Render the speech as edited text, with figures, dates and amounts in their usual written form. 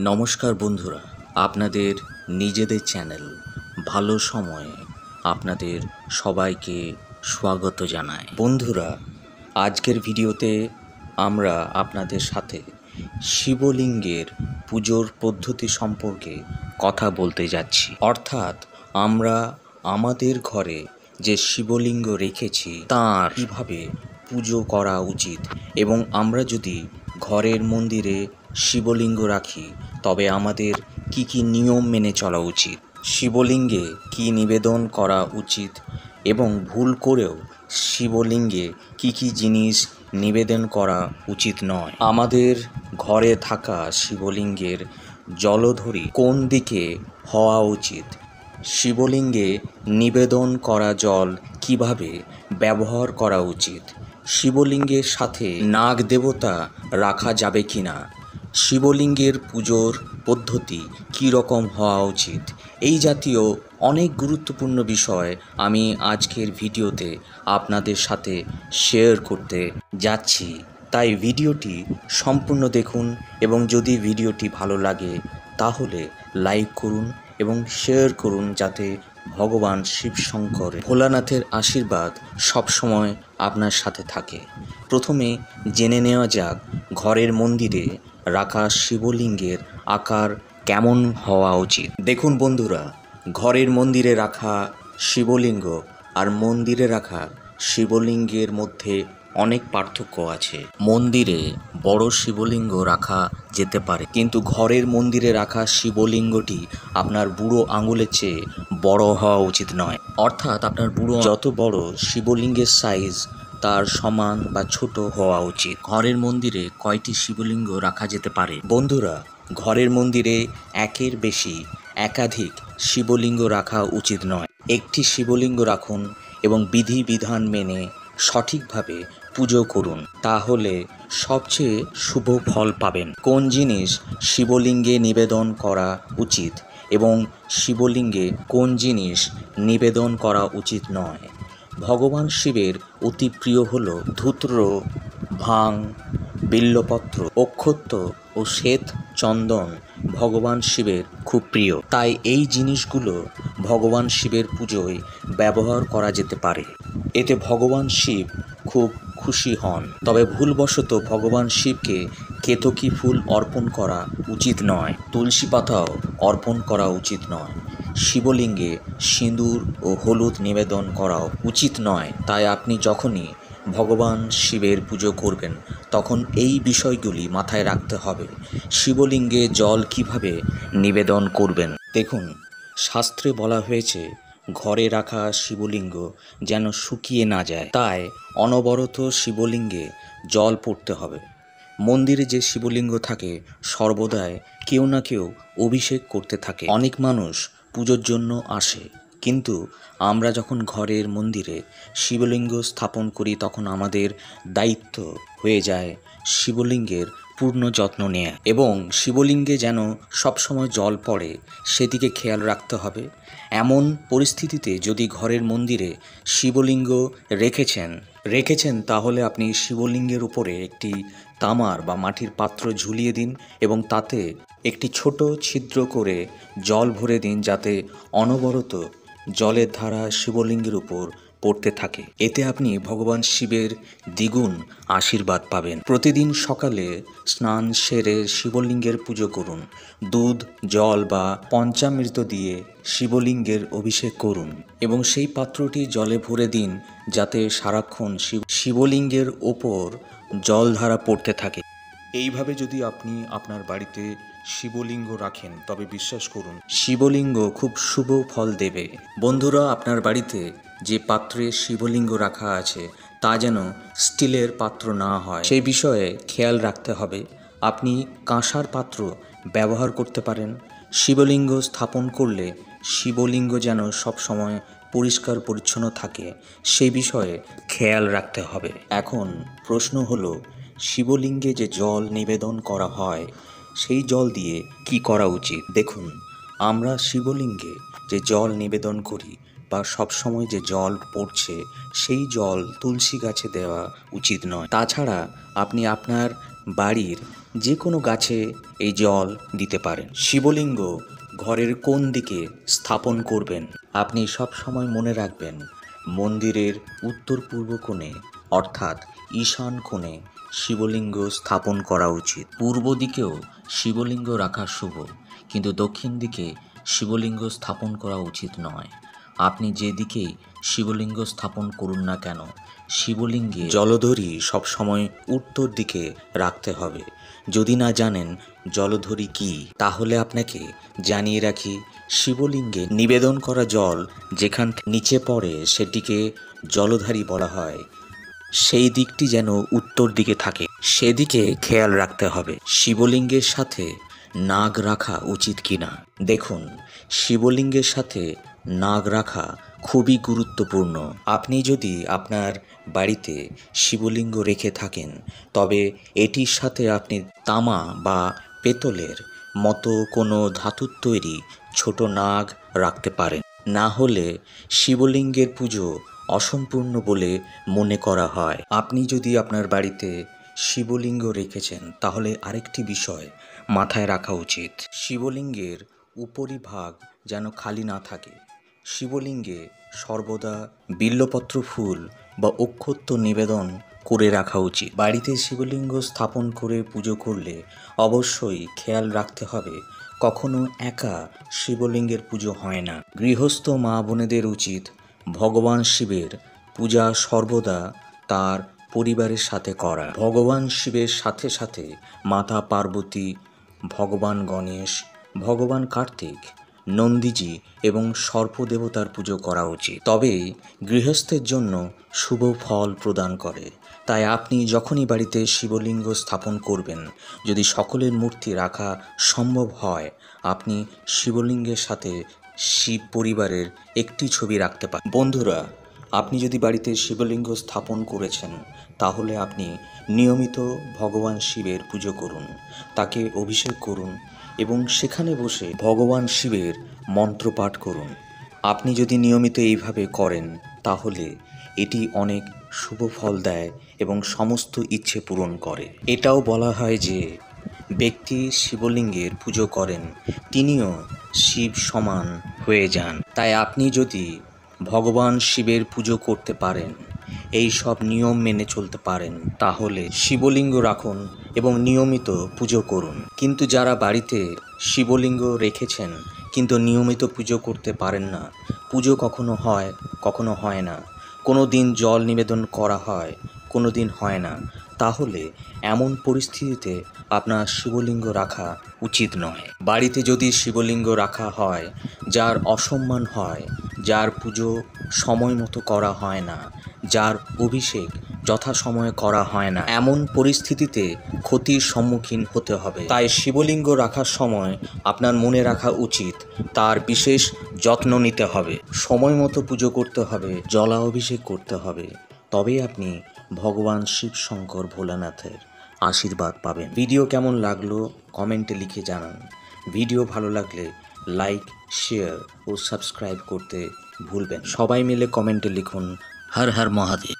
নমস্কার বন্ধুরা, আপনাদের নিজেদের চ্যানেল ভালো সময়ে আপনাদের সবাইকে স্বাগত জানাই। বন্ধুরা, আজকের ভিডিওতে আমরা আপনাদের সাথে শিবলিঙ্গের পুজোর পদ্ধতি সম্পর্কে কথা বলতে যাচ্ছি। অর্থাৎ আমরা আমাদের ঘরে যে শিবলিঙ্গ রেখেছি তার কীভাবে পুজো করা উচিত এবং আমরা যদি ঘরের মন্দিরে শিবলিঙ্গ রাখি তবে আমাদের কি কি নিয়ম মেনে চলা উচিত, শিবলিঙ্গে কি নিবেদন করা উচিত এবং ভুল করেও শিবলিঙ্গে কি কি জিনিস নিবেদন করা উচিত নয়, আমাদের ঘরে থাকা শিবলিঙ্গের জলধরি কোন দিকে হওয়া উচিত, শিবলিঙ্গে নিবেদন করা জল কিভাবে ব্যবহার করা উচিত, শিবলিঙ্গের সাথে নাগ দেবতা রাখা যাবে কিনা, শিবলিঙ্গের পুজোর পদ্ধতি কী রকম হওয়া উচিত, এই জাতীয় অনেক গুরুত্বপূর্ণ বিষয় আমি আজকের ভিডিওতে আপনাদের সাথে শেয়ার করতে যাচ্ছি। তাই ভিডিওটি সম্পূর্ণ দেখুন এবং যদি ভিডিওটি ভালো লাগে তাহলে লাইক করুন এবং শেয়ার করুন, যাতে ভগবান শিব শঙ্কর ভোলানাথের আশীর্বাদ সবসময় আপনার সাথে থাকে। প্রথমে জেনে নেওয়া যাক ঘরের মন্দিরে রাখা শিবলিঙ্গের আকার কেমন হওয়া উচিত। দেখুন বন্ধুরা, ঘরের মন্দিরে রাখা শিবলিঙ্গ আর মন্দিরে রাখা শিবলিঙ্গের মধ্যে অনেক পার্থক্য আছে। মন্দিরে বড় শিবলিঙ্গ রাখা যেতে পারে, কিন্তু ঘরের মন্দিরে রাখা শিবলিঙ্গটি আপনার বুড়ো আঙুলের চেয়ে বড় হওয়া উচিত নয়। অর্থাৎ আপনার বুড়ো যত বড় শিবলিঙ্গের সাইজ তার সমান বা ছোট হওয়া উচিত। ঘরের মন্দিরে কয়টি শিবলিঙ্গ রাখা যেতে পারে? বন্ধুরা, ঘরের মন্দিরে একের বেশি একাধিক শিবলিঙ্গ রাখা উচিত নয়। একটি শিবলিঙ্গ রাখুন এবং বিধিবিধান মেনে সঠিকভাবে পুজো করুন, তাহলে সবচেয়ে শুভ ফল পাবেন। কোন জিনিস শিবলিঙ্গে নিবেদন করা উচিত এবং শিবলিঙ্গে কোন জিনিস নিবেদন করা উচিত নয়? ভগবান শিবের অতি প্রিয় হল ধূত্র, ভাং, বিল্লপত্র, অক্ষত্য ও শ্বেত চন্দন ভগবান শিবের খুব প্রিয়। তাই এই জিনিসগুলো ভগবান শিবের পুজোয় ব্যবহার করা যেতে পারে। এতে ভগবান শিব খুব খুশি হন। তবে ভুলবশত ভগবান শিবকে কেতকী ফুল অর্পণ করা উচিত নয়, তুলসী পাতাও অর্পণ করা উচিত নয়, শিবলিঙ্গে সিঁদুর ও হলুদ নিবেদন করাও উচিত নয়। তাই আপনি যখনই ভগবান শিবের পুজো করবেন তখন এই বিষয়গুলি মাথায় রাখতে হবে। শিবলিঙ্গে জল কিভাবে নিবেদন করবেন? দেখুন, শাস্ত্রে বলা হয়েছে ঘরে রাখা শিবলিঙ্গ যেন শুকিয়ে না যায়, তাই অনবরত শিবলিঙ্গে জল পড়তে হবে। মন্দিরে যে শিবলিঙ্গ থাকে সর্বদাই কেউ না কেউ অভিষেক করতে থাকে। অনেক মানুষ পুজোর জন্য আসে, কিন্তু আমরা যখন ঘরের মন্দিরে শিবলিঙ্গ স্থাপন করি তখন আমাদের দায়িত্ব হয়ে যায় শিবলিঙ্গের পূর্ণ যত্ন নেয়া এবং শিবলিঙ্গে যেন সবসময় জল পড়ে সেদিকে খেয়াল রাখতে হবে। এমন পরিস্থিতিতে যদি ঘরের মন্দিরে শিবলিঙ্গ রেখেছেন তাহলে আপনি শিবলিঙ্গের উপরে একটি তামার বা মাটির পাত্র ঝুলিয়ে দিন এবং তাতে একটি ছোট ছিদ্র করে জল ভরে দিন, যাতে অনবরত জলের ধারা শিবলিঙ্গের উপর পড়তে থাকে। এতে আপনি ভগবান শিবের দ্বিগুণ আশীর্বাদ পাবেন। প্রতিদিন সকালে স্নান সেরে শিবলিঙ্গের পুজো করুন। দুধ, জল বা পঞ্চামৃত দিয়ে শিবলিঙ্গের অভিষেক করুন এবং সেই পাত্রটি জলে ভরে দিন, যাতে সারাক্ষণ শিবলিঙ্গের ওপর জলধারা পড়তে থাকে। এইভাবে যদি আপনি আপনার বাড়িতে শিবলিঙ্গ রাখেন তবে বিশ্বাস করুন শিবলিঙ্গ খুব শুভ ফল দেবে। বন্ধুরা, আপনার বাড়িতে যে পাত্রে শিবলিঙ্গ রাখা আছে তা যেন স্টিলের পাত্র না হয়, সেই বিষয়ে খেয়াল রাখতে হবে। আপনি কাঁসার পাত্র ব্যবহার করতে পারেন। শিবলিঙ্গ স্থাপন করলে শিবলিঙ্গ যেন সবসময় পরিষ্কার পরিচ্ছন্ন থাকে, সেই বিষয়ে খেয়াল রাখতে হবে। এখন প্রশ্ন হলো, শিবলিঙ্গে যে জল নিবেদন করা হয় সেই জল দিয়ে কি করা উচিত? দেখুন, আমরা শিবলিঙ্গে যে জল নিবেদন করি বা সবসময় যে জল পড়ছে সেই জল তুলসী গাছে দেওয়া উচিত নয়। তাছাড়া আপনি আপনার বাড়ির যে কোনো গাছে এই জল দিতে পারেন। শিবলিঙ্গ ঘরের কোন দিকে স্থাপন করবেন? আপনি সব সময় মনে রাখবেন, মন্দিরের উত্তর পূর্ব কোণে অর্থাৎ ঈশান কোণে শিবলিঙ্গ স্থাপন করা উচিত। পূর্ব দিকেও শিবলিঙ্গ রাখা শুভ, কিন্তু দক্ষিণ দিকে শিবলিঙ্গ স্থাপন করা উচিত নয়। আপনি যেদিকেই শিবলিঙ্গ স্থাপন করুন না কেন, শিবলিঙ্গে জলধরি সবসময় উত্তর দিকে রাখতে হবে। যদি না জানেন জলধরি কি, তাহলে আপনাকে জানিয়ে রাখি, শিবলিঙ্গে নিবেদন করা জল যেখান নিচে পড়ে সেটিকে জলধারী বলা হয়। সেই দিকটি যেন উত্তর দিকে থাকে, সেদিকে খেয়াল রাখতে হবে। শিবলিঙ্গের সাথে নাগ রাখা উচিত কিনা? দেখুন, শিবলিঙ্গের সাথে নাগ রাখা খুবই গুরুত্বপূর্ণ। আপনি যদি আপনার বাড়িতে শিবলিঙ্গ রেখে থাকেন, তবে এটির সাথে আপনি তামা বা পেতলের মতো কোনো ধাতুর তৈরি ছোট নাগ রাখতে পারেন। না হলে শিবলিঙ্গের পুজো অসম্পূর্ণ বলে মনে করা হয়। আপনি যদি আপনার বাড়িতে শিবলিঙ্গ রেখেছেন, তাহলে আরেকটি বিষয় মাথায় রাখা উচিত, শিবলিঙ্গের উপরিভাগ যেন খালি না থাকে। শিবলিঙ্গে সর্বদা বিল্বপত্র ফুল বা অক্ষত নিবেদন করে রাখা উচিত। বাড়িতে শিবলিঙ্গ স্থাপন করে পুজো করলে অবশ্যই খেয়াল রাখতে হবে, কখনো একা শিবলিঙ্গের পুজো হয় না। গৃহস্থ মা বোনেদের উচিত ভগবান শিবের পূজা সর্বদা তার পরিবারের সাথে করা। ভগবান শিবের সাথে সাথে মাতা পার্বতী, ভগবান গণেশ, ভগবান কার্তিক, নন্দীজি এবং সর্পদেবতার পুজো করা উচিত, তবেই গৃহস্থের জন্য শুভ ফল প্রদান করে। তাই আপনি যখনই বাড়িতে শিবলিঙ্গ স্থাপন করবেন, যদি সকলের মূর্তি রাখা সম্ভব হয়, আপনি শিবলিঙ্গের সাথে শিব পরিবারের একটি ছবি রাখতে পারেন। বন্ধুরা, আপনি যদি বাড়িতে শিবলিঙ্গ স্থাপন করেছেন, তাহলে আপনি নিয়মিত ভগবান শিবের পুজো করুন, তাকে অভিষেক করুন এবং সেখানে বসে ভগবান শিবের মন্ত্র পাঠ করুন। আপনি যদি নিয়মিত এইভাবে করেন, তাহলে এটি অনেক শুভ ফল দেয় এবং সমস্ত ইচ্ছে পূরণ করে। এটাও বলা হয় যে ব্যক্তি শিবলিঙ্গের পুজো করেন, তিনিও শিব সমান হয়ে যান। তাই আপনি যদি ভগবান শিবের পুজো করতে পারেন, এই সব নিয়ম মেনে চলতে পারেন, তাহলে শিবলিঙ্গ রাখুন এবং নিয়মিত পুজো করুন। কিন্তু যারা বাড়িতে শিবলিঙ্গ রেখেছেন কিন্তু নিয়মিত পুজো করতে পারেন না, পুজো কখনো হয় কখনো হয় না, কোনো দিন জল নিবেদন করা হয়, কোনো দিন হয় না, তাহলে এমন পরিস্থিতিতে আপনার শিবলিঙ্গ রাখা উচিত নয়। বাড়িতে যদি শিবলিঙ্গ রাখা হয়, যার অসম্মান হয়, যার পুজো সময় মতো করা হয় না, যার অভিষেক যথাসময়ে করা হয় না, এমন পরিস্থিতিতে ক্ষতির সম্মুখীন হতে হবে। তাই শিবলিঙ্গ রাখার সময় আপনার মনে রাখা উচিত, তার বিশেষ যত্ন নিতে হবে, সময় মতো পুজো করতে হবে, জলা অভিষেক করতে হবে, তবেই আপনি ভগবান শিব শঙ্কর ভোলানাথের আশীর্বাদ পাবেন। ভিডিও কেমন লাগলো কমেন্টে লিখে জানান। ভিডিও ভালো লাগলে লাইক, শেয়ার ও সাবস্ক্রাইব করতে ভুলবেন। সবাই মিলে কমেন্টে লিখুন, হর হর মহাদেব।